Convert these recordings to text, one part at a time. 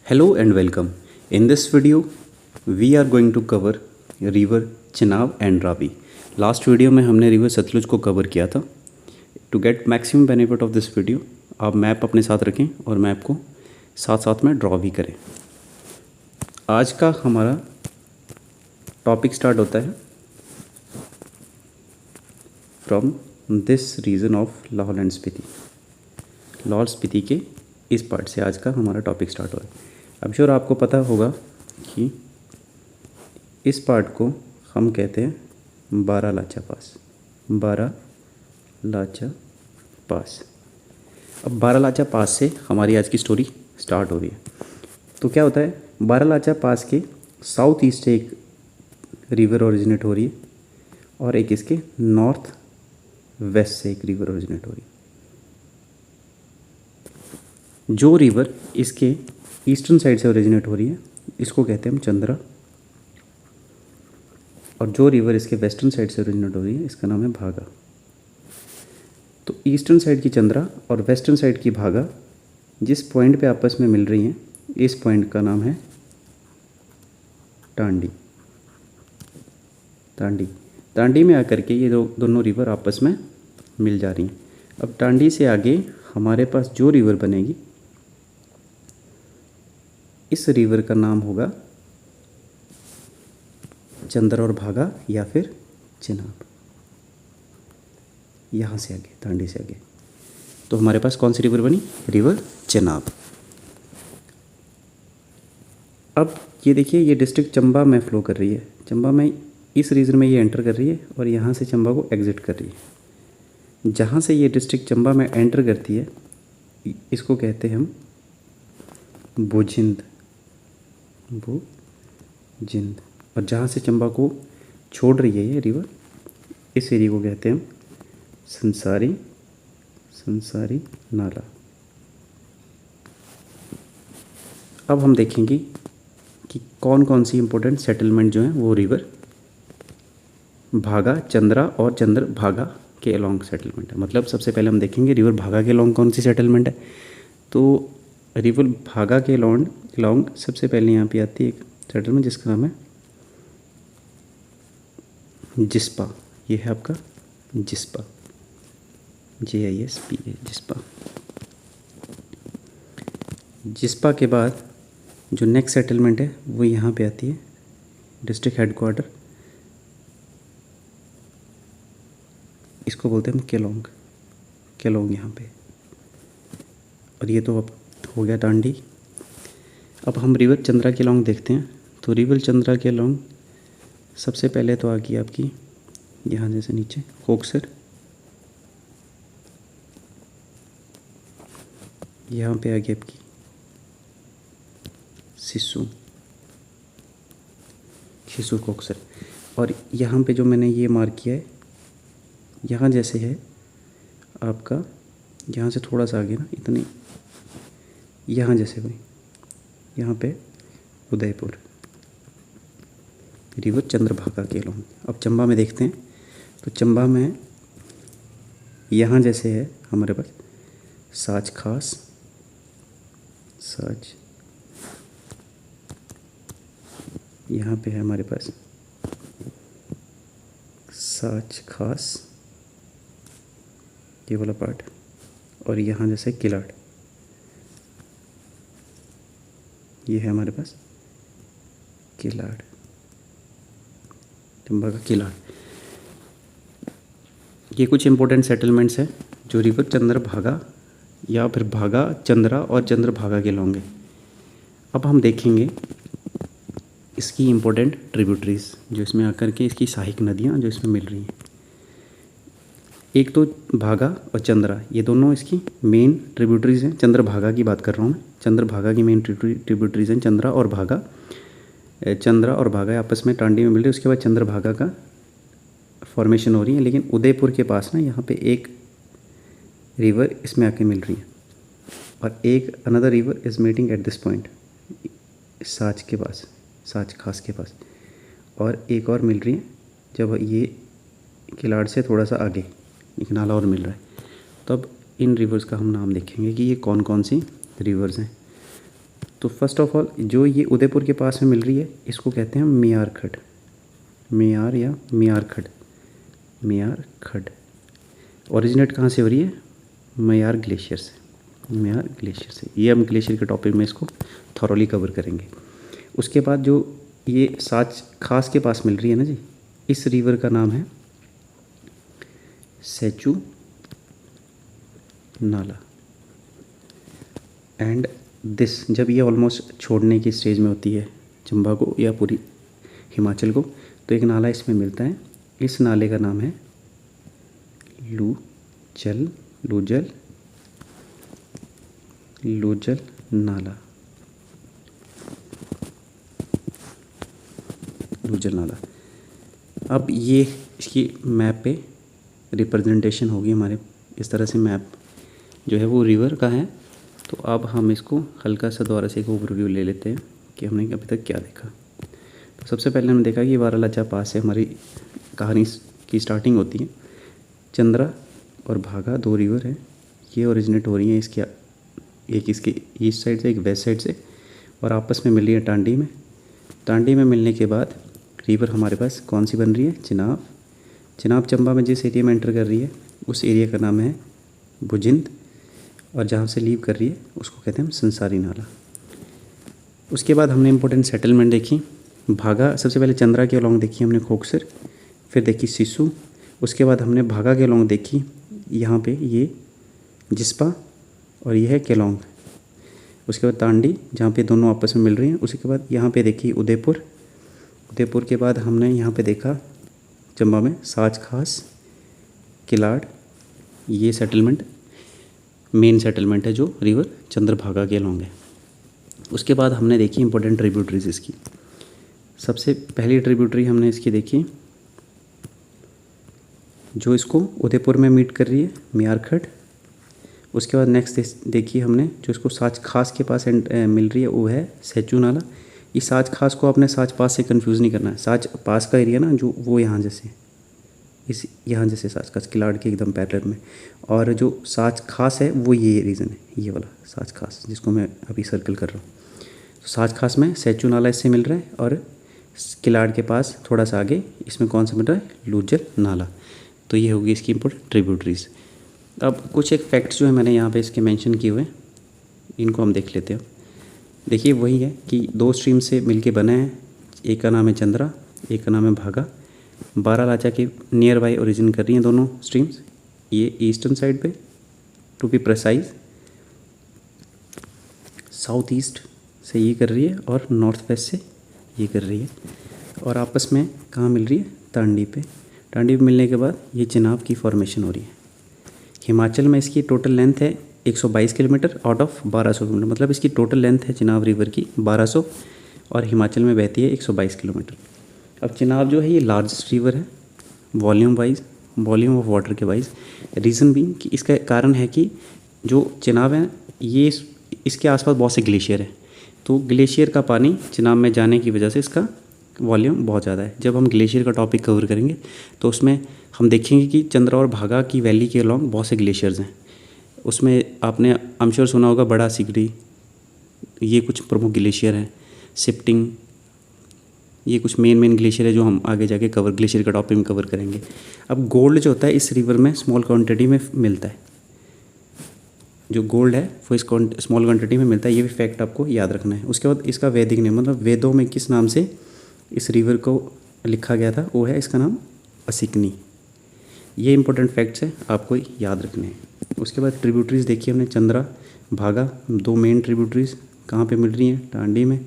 Hello and welcome. In this video, we are going to cover river Chenab and Ravi. Last video में हमने river Sutlej को cover किया था. To get maximum benefit of this video, आप map अपने साथ रखें और मैप को साथ साथ में ड्रॉ भी करें. आज का हमारा टॉपिक स्टार्ट होता है from this region of Lahaul and Spiti. Lahaul Spiti के इस पार्ट से आज का हमारा टॉपिक स्टार्ट हो रहा है. अब श्योर आपको पता होगा कि इस पार्ट को हम कहते हैं बारालाचा पास. बारालाचा पास. अब बारालाचा पास से हमारी आज की स्टोरी स्टार्ट हो रही है. तो क्या होता है, बारालाचा पास के साउथ ईस्ट से एक रिवर ओरिजिनेट हो रही है और एक इसके नॉर्थ वेस्ट से एक रिवर ओरिजिनेट हो रही है. जो रिवर इसके ईस्टर्न साइड से ओरिजिनेट हो रही है इसको कहते हैं हम चंद्रा, और जो रिवर इसके वेस्टर्न साइड से ओरिजिनेट हो रही है इसका नाम है भागा. तो ईस्टर्न साइड की चंद्रा और वेस्टर्न साइड की भागा जिस पॉइंट पे आपस में मिल रही हैं, इस पॉइंट का नाम है टांडी. टांडी टांडी में आकर के ये दोनों रिवर आपस में मिल जा रही हैं. अब टांडी से आगे हमारे पास जो रिवर बनेगी, इस रिवर का नाम होगा चंद्र और भागा या फिर चिनाब. यहाँ से आगे, टांडी से आगे, तो हमारे पास कौन सी रिवर बनी? रिवर चिनाब. अब ये देखिए, ये डिस्ट्रिक्ट चंबा में फ़्लो कर रही है. चंबा में इस रीजन में ये एंटर कर रही है और यहाँ से चंबा को एग्ज़िट कर रही है. जहाँ से ये डिस्ट्रिक्ट चंबा में एंटर करती है इसको कहते हैं हम बोजिंद. बोजिंद. और जहाँ से चंबा को छोड़ रही है ये रिवर, इस एरिया को कहते हैं हम संसारी. संसारी नाला. अब हम देखेंगे कि कौन कौन सी इम्पोर्टेंट सेटलमेंट जो हैं वो रिवर भागा, चंद्रा और चंद्र भागा के अलॉन्ग सेटलमेंट है. मतलब सबसे पहले हम देखेंगे रिवर भागा के अलॉन्ग कौन सी सेटलमेंट है. तो रिवर भागा के अलॉन्ग सबसे पहले यहाँ पे आती है एक सेटलमेंट जिसका नाम है जिस्पा. ये है आपका जिस्पा. JISPA जिस्पा. जिस्पा के बाद जो नेक्स्ट सेटलमेंट है वो यहाँ पे आती है डिस्ट्रिक्ट हेडक्वार्टर. इसको बोलते हैं हम केलोंग. केलोंग यहाँ पे. और ये तो अब हो गया टांडी. अब हम रिवर चंद्रा के अलॉन्ग देखते हैं. तो रिवर चंद्रा के अलॉन्ग सबसे पहले तो आ गई आपकी यहाँ जैसे नीचे कोकसर. यहाँ पे आ गई आपकी सिसु कोकसर. और यहाँ पे जो मैंने ये मार्क किया है, यहाँ जैसे है आपका, यहाँ से थोड़ा सा आगे ना, इतनी यहाँ जैसे हुई, यहाँ पे उदयपुर. रिवर चंद्रभागा के अलॉन्ग. अब चंबा में देखते हैं. तो चंबा में यहाँ जैसे है हमारे पास साच खास. साच यहाँ पे है हमारे पास साच खास, ये वाला पार्ट. और यहाँ जैसे किलाड़, ये है हमारे पास किलाड़. चंबा का किलाड़. ये कुछ इंपॉर्टेंट सेटलमेंट्स हैं जो रिवर चंद्र भागा या फिर भागा चंद्रा और चंद्र भागा के अलॉन्ग है. अब हम देखेंगे इसकी इम्पोर्टेंट ट्रिब्यूटरीज जो इसमें आकर के इसकी सहायक नदियाँ जो इसमें मिल रही हैं. एक तो भागा और चंद्रा, ये दोनों इसकी मेन ट्रिब्यूटरीज हैं. चंद्र भागा की बात कर रहा हूँ मैं. चंद्र भागा की मेन ट्रिब्यूटरीज हैं चंद्रा और भागा. चंद्रा और भागा आपस में टांडी में मिल रही है. उसके बाद चंद्र भागा का फॉर्मेशन हो रही है. लेकिन उदयपुर के पास ना यहाँ पे एक रिवर इसमें आके मिल रही है और एक another river is meeting at this point, Sach के पास, साच खास के पास. और एक और मिल रही है जब ये किलाड़ से थोड़ा सा आगे एक नाला और मिल रहा है. तो अब इन रिवर्स का हम नाम देखेंगे कि ये कौन कौन सी रिवर्स हैं. तो फर्स्ट ऑफ ऑल जो ये उदयपुर के पास में मिल रही है इसको कहते हैं मियार खड, मियार या मियार खड, मियार खड। ओरिजिनेट कहाँ से हो रही है? मियार ग्लेशियर से, मियार ग्लेशियर से। ये हम ग्लेशियर के टॉपिक में इसको थॉरोली कवर करेंगे। उसके बाद जो ये साच खास के पास मिल रही है ना जी, इस रिवर का नाम है सेचू नाला। एंड दिस, जब ये ऑलमोस्ट छोड़ने की स्टेज में होती है चंबा को या पूरी हिमाचल को, तो एक नाला इसमें मिलता है। इस नाले का नाम है लूजल, लूजल, लूजल नाला, लूजल नाला। अब ये इसकी मैप पे रिप्रेजेंटेशन होगी हमारे, इस तरह से मैप जो है वो रिवर का है। तो अब हम इसको हल्का सा दोबारा से एक ओवरव्यू ले लेते हैं कि हमने अभी तक क्या देखा। तो सबसे पहले हमने देखा कि बारालाचा पास से हमारी कहानी की स्टार्टिंग होती है। चंद्रा और भागा दो रिवर हैं, ये ओरिजिनेट हो रही हैं इसके, एक इसके ईस्ट साइड से, एक वेस्ट साइड से, और आपस में मिल रही है टांडी में। टांडी में मिलने के बाद रिवर हमारे पास कौन सी बन रही है? चिनाब। चिनाब चंबा में जिस एरिया में एंटर कर रही है उस एरिया का नाम है भुजिंद, और जहाँ से लीव कर रही है उसको कहते हैं हम संसारी नाला। उसके बाद हमने इम्पोर्टेंट सेटलमेंट देखी। भागा, सबसे पहले चंद्रा के अलॉन्ग देखी हमने खोकसर, फिर देखी सिसु। उसके बाद हमने भागा के अलॉन्ग देखी, यहाँ पे ये जिस्पा और ये है केलोंग। उसके बाद तांडी, जहाँ पे दोनों आपस में मिल रही हैं। उसके बाद यहाँ पे देखी उदयपुर। उदयपुर के बाद हमने यहाँ पे देखा चंबा में साच खास, किलाड़। ये सेटलमेंट मेन सेटलमेंट है जो रिवर चंद्रभागा के अलॉन्ग है। उसके बाद हमने देखी इंपॉर्टेंट ट्रिब्यूटरीज इसकी। सबसे पहली ट्रिब्यूटरी हमने इसकी देखी जो इसको उदयपुर में मीट कर रही है, मियार खड। उसके बाद नेक्स्ट देखी हमने जो इसको साच खास के पास मिल रही है, वो है सेचू नाला। ये साच खास को आपने साच पास से कंफ्यूज नहीं करना है। साच पास का एरिया ना जो वो यहाँ जैसे, इस यहाँ जैसे साच खास किलाड़ के एकदम पैरेलल में, और जो साच खास है वो ये रीज़न है, ये वाला साच खास जिसको मैं अभी सर्कल कर रहा हूँ। तो साच खास में सेचू नाला इससे मिल रहा है, और किलाड़ के पास थोड़ा सा आगे इसमें कौन सा मिल रहा है? लूजल नाला। तो ये होगी इसकी इंपॉर्टेंट ट्रिब्यूटरीज। अब कुछ एक फैक्ट्स जो है मैंने यहाँ पे इसके मेंशन किए हुए, इनको हम देख लेते हैं। देखिए वही है कि दो स्ट्रीम से मिलके बना है, एक का नाम है चंद्रा, एक का नाम है भागा। बारालाचा के नियर बाई ओरिजिन कर रही हैं दोनों स्ट्रीम्स। ये ईस्टर्न साइड पे, to be precise south east से ये कर रही है, और नॉर्थ वेस्ट से ये कर रही है, और आपस में कहाँ मिल रही है? टांडी पे। टांडी पे मिलने के बाद ये चिनाब की फॉर्मेशन हो रही है। हिमाचल में इसकी टोटल लेंथ है 122 किलोमीटर आउट ऑफ 1200 किलोमीटर, मतलब इसकी टोटल लेंथ है चिनाब रिवर की 1200, और हिमाचल में बहती है 122 किलोमीटर। अब चिनाब जो है ये लार्जेस्ट रिवर है volume wise, volume of water के वाइज। रीज़न भी कि इसका कारण है कि जो चिनाब है ये इसके आसपास बहुत से ग्लेशियर हैं, तो ग्लेशियर का पानी चिनाब में जाने की वजह से इसका वॉल्यूम बहुत ज़्यादा है। जब हम ग्लेशियर का टॉपिक कवर करेंगे तो उसमें हम देखेंगे कि चंद्रा और भागा की वैली के अलॉन्ग बहुत से ग्लेशियर्स हैं। उसमें आपने आई एम श्योर सुना होगा बड़ा सिगड़ी, ये कुछ प्रमुख ग्लेशियर हैं। शिफ्टिंग, ये कुछ मेन ग्लेशियर है जो हम आगे जाके कवर ग्लेशियर का टॉपिक में कवर करेंगे। अब गोल्ड जो होता है इस रिवर में स्मॉल क्वांटिटी में मिलता है, जो गोल्ड है वो इस स्मॉल क्वांटिटी में मिलता है, ये भी फैक्ट आपको याद रखना है। उसके बाद इसका वैदिक नेम, मतलब वेदों में किस नाम से इस रिवर को लिखा गया था, वो है इसका नाम असिकनी। ये इंपॉर्टेंट फैक्ट्स हैं, आपको याद रखने हैं। उसके बाद ट्रिब्यूटरीज देखिए हमने, चंद्रा भागा, दो मेन ट्रिब्यूटरीज कहाँ पे मिल रही हैं? टांडी में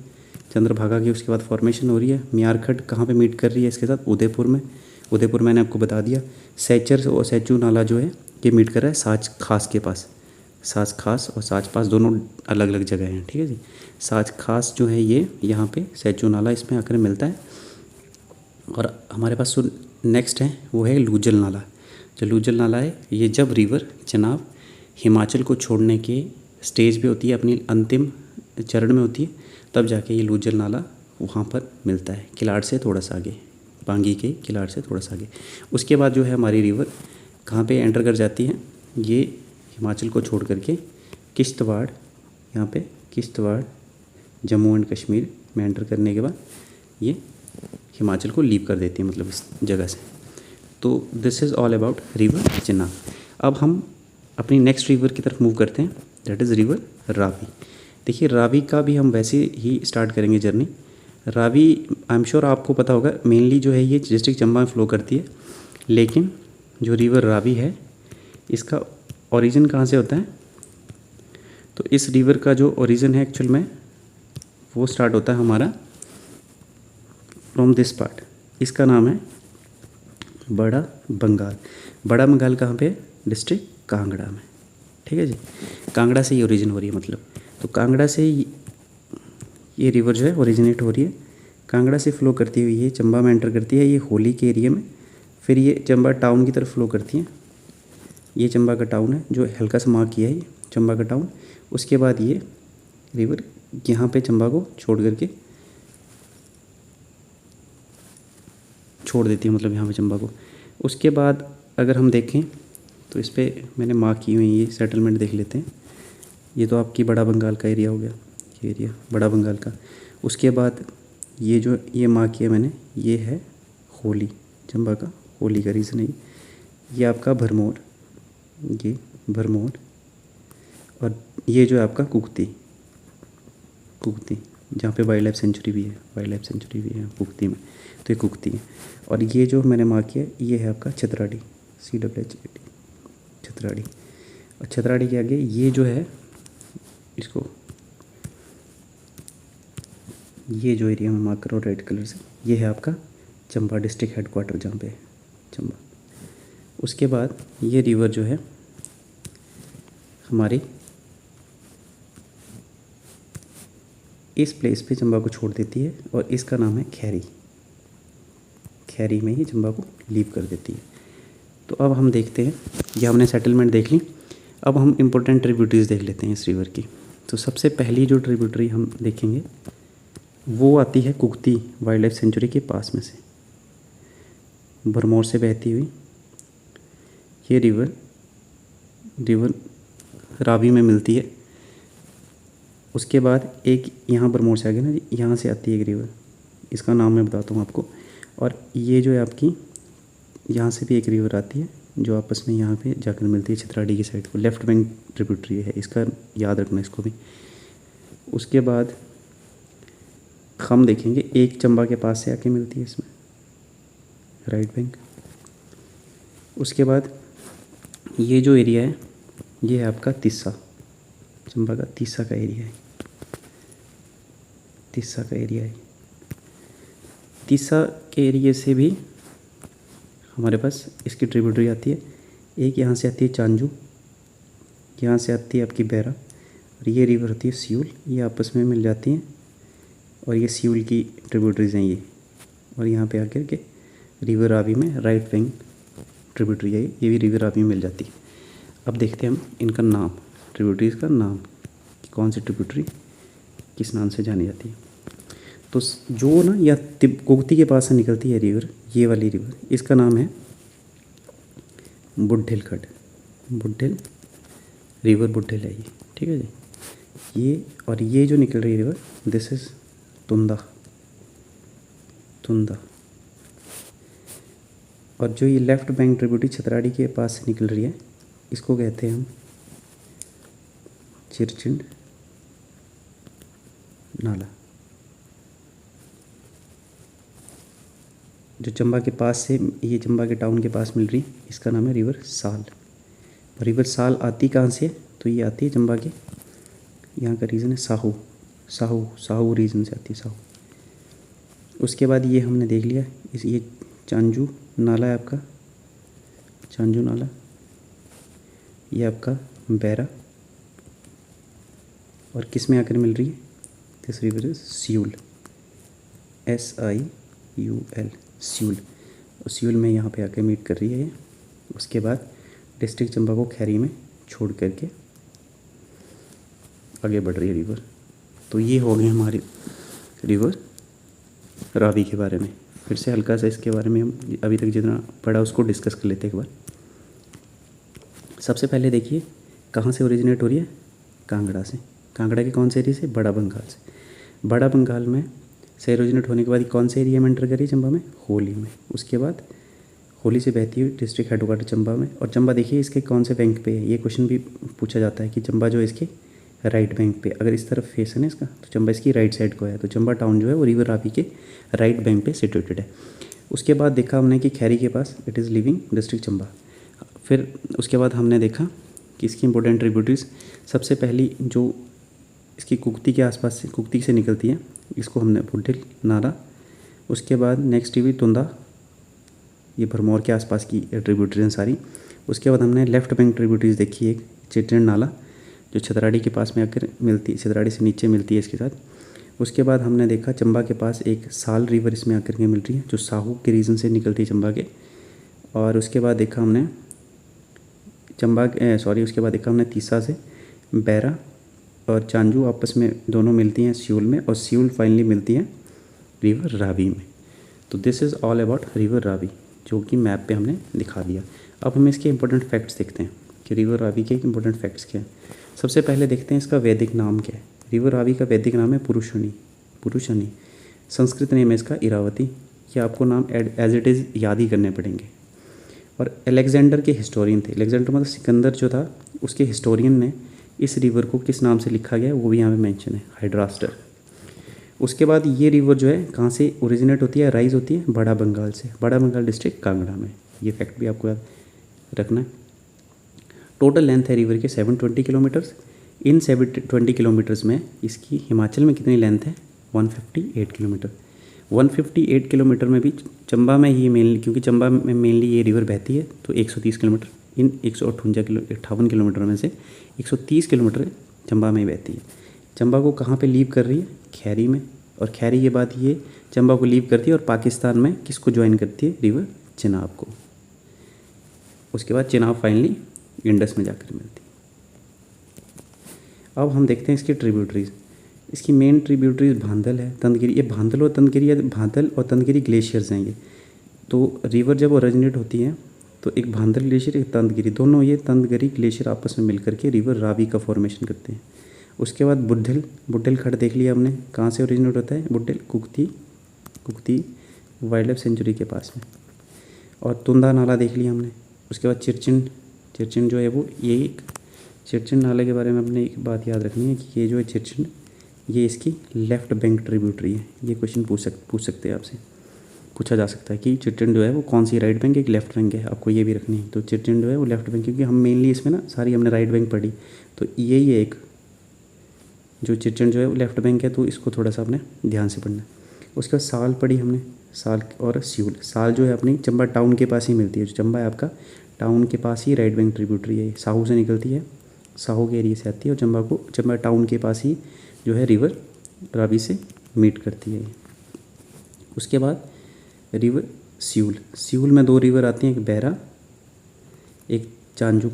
चंद्र भागा की। उसके बाद फॉर्मेशन हो रही है मियार खड, कहाँ पे मीट कर रही है इसके साथ? उदयपुर में। उदयपुर मैंने आपको बता दिया। सेचर और सेचू नाला जो है ये मीट कर रहा है साच खास के पास। साच खास और साच पास दोनों अलग अलग जगह हैं, ठीक है जी। साच खास जो है ये यहाँ पे, सेचू नाला इसमें आकर मिलता है। और हमारे पास जो नेक्स्ट है वो है लूजल नाला। जो लूजल नाला है ये जब रिवर चिनाब हिमाचल को छोड़ने के स्टेज पे होती है, अपनी अंतिम चरण में होती है, तब जाके ये लूजल नाला वहाँ पर मिलता है, किलाड़ से थोड़ा सा आगे, पांगी के किलाड़ से थोड़ा सा आगे। उसके बाद जो है हमारी रिवर कहाँ पे एंटर कर जाती है? ये हिमाचल को छोड़ करके किश्तवाड़, यहाँ पे किश्तवाड़ जम्मू एंड कश्मीर में एंटर करने के बाद ये हिमाचल को लीव कर देती है, मतलब इस जगह से। तो this is all about river Chenab. अब हम अपनी नेक्स्ट रिवर की तरफ मूव करते हैं, दैट इज़ रिवर रावी। देखिए रावी का भी हम वैसे ही स्टार्ट करेंगे journey. Ravi I am sure आपको पता होगा, मेनली जो है ये डिस्ट्रिक्ट चंबा में फ्लो करती है, लेकिन जो रिवर रावी है इसका ओरिजिन कहाँ से होता है? तो इस रिवर का जो ओरिजिन है एक्चुअल में वो स्टार्ट होता है हमारा फ्रॉम दिस पार्ट। इसका नाम है बड़ा बंगाल। बड़ा बंगाल कहाँ पे? डिस्ट्रिक्ट कांगड़ा में, ठीक है जी। कांगड़ा से ये ओरिजिन हो रही है, मतलब तो कांगड़ा से ये रिवर जो है ओरिजिनेट हो रही है, कांगड़ा से फ्लो करती हुई ये चंबा में एंटर करती है, ये होली के एरिया में, फिर ये चंबा टाउन की तरफ फ्लो करती है। ये चंबा का टाउन है जो हल्का सा मार्क किया है, ये चंबा का टाउन। उसके बाद ये रिवर यहाँ पे चंबा को छोड़ करके छोड़ देती है, मतलब यहाँ पे चंबा को। उसके बाद अगर हम देखें तो इस पर मैंने मार्क की हुई ये सेटलमेंट देख लेते हैं। ये तो आपकी बड़ा बंगाल का एरिया हो गया, ये एरिया बड़ा बंगाल का। उसके बाद ये जो ये मार्क किया मैंने, ये है होली, चंबा का होली का रीज़न है ये आपका भरमौर, ये भरमौर। और ये जो है आपका कुक्ती, कुक्ती जहाँ पे वाइल्ड लाइफ सेंचुरी भी है, वाइल्ड लाइफ सेंचुरी भी है कुक्ती में, तो ये कुक्ती है। और ये जो मैंने मार्क किया ये है आपका छतराड़ी, CWHAT छतराड़ी। और छतराड़ी के आगे ये जो है इसको, ये जो एरिया में मार्क करो रेड कलर से, ये है आपका चंबा डिस्ट्रिक्ट हेडक्वार्टर जहाँ पे है चंबा। उसके बाद ये रिवर जो है हमारी इस प्लेस पे चंबा को छोड़ देती है और इसका नाम है खैरी। खैरी में ही चंबा को लीव कर देती है। तो अब हम देखते हैं, ये हमने सेटलमेंट देख ली। अब हम इम्पोर्टेंट ट्रिब्यूटरीज देख लेते हैं इस रिवर की। तो सबसे पहली जो ट्रिब्यूटरी हम देखेंगे वो आती है कुक्ती वाइल्ड लाइफ सेंचुरी के पास में से, भरमौर से बहती हुई ये रिवर रावी में मिलती है। उसके बाद एक यहाँ भरमौर से आगे ना, यहाँ से आती है एक रिवर, इसका नाम मैं बताता हूँ आपको। और ये जो है आपकी यहाँ से भी एक रिवर आती है जो आपस में यहाँ पे जाकर मिलती है छतराड़ी की साइड को, लेफ्ट बैंक ट्रिब्यूटरी है इसका, याद रखना इसको भी। उसके बाद हम देखेंगे एक चंबा के पास से आके मिलती है इसमें, राइट बैंक। उसके बाद ये जो एरिया है ये है आपका तीसा, चंबा का तीसा का एरिया है, तीसा का एरिया है। तीसा के एरिया से भी हमारे पास इसकी ट्रिब्यूटरी आती है। एक यहाँ से आती है चांजू, यहाँ से आती है आपकी बैरा, और ये रिवर होती है सियूल, ये आपस में मिल जाती हैं और ये सियूल की ट्रिब्यूटरीज हैं ये। और यहाँ पे आकर के रिवर रावी में राइट बैंक ट्रिब्यूटरी है, ये भी रिवर रावी में मिल जाती है। अब देखते हैं हम इनका नाम, ट्रिब्यूटरीज का नाम, कि कौन सी ट्रिब्यूटरी किस नाम से जानी जाती है। तो जो ना या कुक्ती के पास से निकलती है रिवर, ये वाली रिवर, इसका नाम है बुढ़िल खड, बुढ़िल रिवर बुढ़िल है ये, ठीक है जी। ये और ये जो निकल रही है रिवर, दिस इज़ तुंदा, तुंदा। और जो ये लेफ्ट बैंक ट्रिब्यूटरी छतराड़ी के पास से निकल रही है, इसको कहते हैं हम चिरचिंड नाला। जो चंबा के पास से, ये चंबा के टाउन के पास मिल रही, इसका नाम है रिवर साल। और रिवर साल आती कहाँ से? तो ये आती है चंबा के, यहाँ का रीज़न है साहू, साहू साहू रीजन से आती है, साहू। उसके बाद ये हमने देख लिया, ये चांजू नाला है आपका, चांजू नाला, ये आपका बैरा। और किस में आकर मिल रही है? This river is Siul, SIUL, Siul. और सियूल में यहाँ पे आकर मीट कर रही है ये। उसके बाद डिस्ट्रिक्ट चंबा को खैरी में छोड़ करके आगे बढ़ रही है रिवर। तो ये हो गए हमारी रिवर रावी के बारे में। फिर से हल्का सा इसके बारे में हम अभी तक जितना पढ़ा उसको डिस्कस कर लेते हैं एक बार। सबसे पहले देखिए कहाँ से ओरिजिनेट हो रही है? कांगड़ा से। कांगड़ा के कौन से एरिया से? बड़ा बंगाल से। बड़ा बंगाल में से ओरिजिनेट होने के बाद कौन से एरिया में एंटर करी चंबा में? होली में। उसके बाद होली से बहती हुई डिस्ट्रिक्ट हेडक्वार्टर चंबा में। और चंबा देखिए इसके कौन से बैंक पे है, ये क्वेश्चन भी पूछा जाता है कि चंबा जो है इसके राइट बैंक पे, अगर इस तरफ फेस है ना इसका, तो चंबा इसकी राइट साइड को है। तो चंबा टाउन जो है वो रिवर रावी के राइट बैंक पे सिचुएटेड है। उसके बाद देखा हमने कि खैरी के पास it is living district Chamba. फिर उसके बाद हमने देखा कि इसकी इंपॉर्टेंट ट्रिब्यूटरीज, सबसे पहली जो इसकी कुक्ति के आसपास से, कुक्ति से निकलती है, इसको हमने बुड्ढिल नाला। उसके बाद नेक्स्ट भी तुंदा, ये भरमौर के आसपास की ट्रिब्यूटरीज हैं सारी। उसके बाद हमने लेफ्ट बैंक ट्रिब्यूटरीज देखी, एक चिटन नाला जो छतराड़ी के पास में आकर मिलती है, छतराड़ी से नीचे मिलती है इसके साथ। उसके बाद हमने देखा चंबा के पास एक साल रिवर इसमें आकर के मिल रही है जो साहू के रीजन से निकलती है चंबा के। और उसके बाद देखा हमने उसके बाद देखा हमने तीसा से बैरा और चांजू आपस में दोनों मिलती हैं सियूल में, और सियूल फाइनली मिलती है रिवर रावी में। तो this is all about river Ravi, जो कि मैप पे हमने दिखा दिया। अब हम इसके इंपॉर्टेंट फैक्ट्स देखते हैं कि रिवर रावी के इंपॉर्टेंट फैक्ट्स क्या हैं। सबसे पहले देखते हैं इसका वैदिक नाम क्या है। रिवर रावी का वैदिक नाम है पुरुषनी। संस्कृत नेम है इसका इरावती। ये आपको नाम एज इट इज़ याद ही करने पड़ेंगे। और अलेक्जेंडर के हिस्टोरियन थे, अलेक्जेंडर मतलब सिकंदर जो था, उसके हिस्टोरियन ने इस रिवर को किस नाम से लिखा गया वो भी यहाँ पे मेंशन है, हाइड्रास्टर। उसके बाद ये रिवर जो है कहाँ से ओरिजिनेट होती है, राइज होती है बड़ा बंगाल से, बड़ा बंगाल डिस्ट्रिक्ट कांगड़ा में। ये फैक्ट भी आपको याद रखना है। टोटल लेंथ है रिवर के 720 किलोमीटर्स। इन 720 किलोमीटर्स में इसकी हिमाचल में कितनी लेंथ है? 158 किलोमीटर। 158 किलोमीटर में भी चंबा में ही मेनली, क्योंकि चंबा में मेनली ये रिवर बहती है, तो 130 किलोमीटर, इन 158 किलोमीटर में से 130 किलोमीटर चंबा में ही बहती है। चंबा को कहाँ पे लीव कर रही है? खैरी में। और खैरी के बाद ये चंबा को लीव करती है और पाकिस्तान में किसको ज्वाइन करती है? रिवर चिनाब को। उसके बाद चिनाब फाइनली इंडस में जाकर मिलती है। अब हम देखते हैं इसकी ट्रिब्यूटरीज। इसकी मेन ट्रिब्यूटरीज भांदल है, तंदगिरी। ये भांदल और तंदगिरी ग्लेशियर्स हैं ये। तो रिवर जब ओरिजिनेट होती है तो एक भांदल ग्लेशियर, एक तंदगिरी, दोनों ये तंदगिरी ग्लेशियर आपस में मिलकर के रिवर रावी का फॉर्मेशन करते हैं। उसके बाद बुड्ढिल खड़ देख लिया हमने, कहाँ से ओरिजिनेट होता है? बुड्ढिल कुक्ति वाइल्ड लाइफ सेंचुरी के पास में। और तुंदा नाला देख लिया हमने। उसके बाद चिरचिन जो है वो, ये एक चिरचिन नाले के बारे में हमने एक बात याद रखनी है कि ये जो है चिरचिन, ये इसकी लेफ़्ट बैंक ट्रिब्यूटरी है। ये क्वेश्चन पूछ सकते हैं आपसे, पूछा जा सकता है कि चिरचिन जो है वो कौन सी राइट बैंक, एक लेफ्ट बैंक है, आपको ये भी रखनी है। तो चिरचिन जो है वो लेफ्ट बैंक, क्योंकि हम मेनली इसमें ना सारी हमने राइट बैंक पढ़ी, तो यही एक जो चिरचिन जो है वो लेफ्ट बैंक है, तो इसको थोड़ा सा अपने ध्यान से पढ़ना है। उसके बाद साल पढ़ी हमने, साल और सियूल। साल जो है अपनी चंबा टाउन के पास ही मिलती है, जो चंबा है आपका टाउन के पास ही राइट बैंक ट्रिब्यूटरी है। साहू से निकलती है, साहू के एरिया से आती है और चंबा टाउन के पास ही जो है रिवर रावी से मीट करती है। उसके बाद रिवर सियूल में 2 रिवर आती हैं, एक बैरा, एक चांजू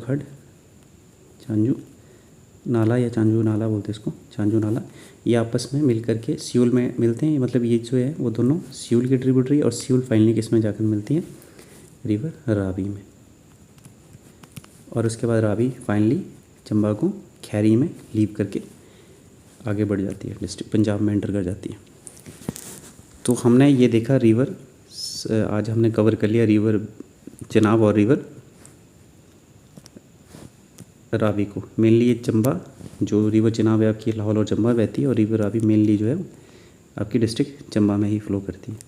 नाला या चांजू नाला बोलते हैं इसको, चांजू नाला। ये आपस में मिल करके सियूल में मिलते हैं। मतलब ये जो है वो दोनों सियूल की ट्रिब्यूटरी, और सियूल फाइनली किस में जाकर मिलती है? रिवर रावी में। और उसके बाद रावी फाइनली चंबा को खैरी में लीव करके आगे बढ़ जाती है, डिस्ट्रिक्ट पंजाब में एंटर कर जाती है। तो हमने ये देखा रिवर, आज हमने कवर कर लिया रिवर चिनाब और रिवर रावी को। मेनली ये चंबा, जो रिवर चिनाब है आपकी लाहौर और चंबा बहती है, और रिवर रावी मेनली जो है आपकी डिस्ट्रिक्ट चंबा में ही फ्लो करती है।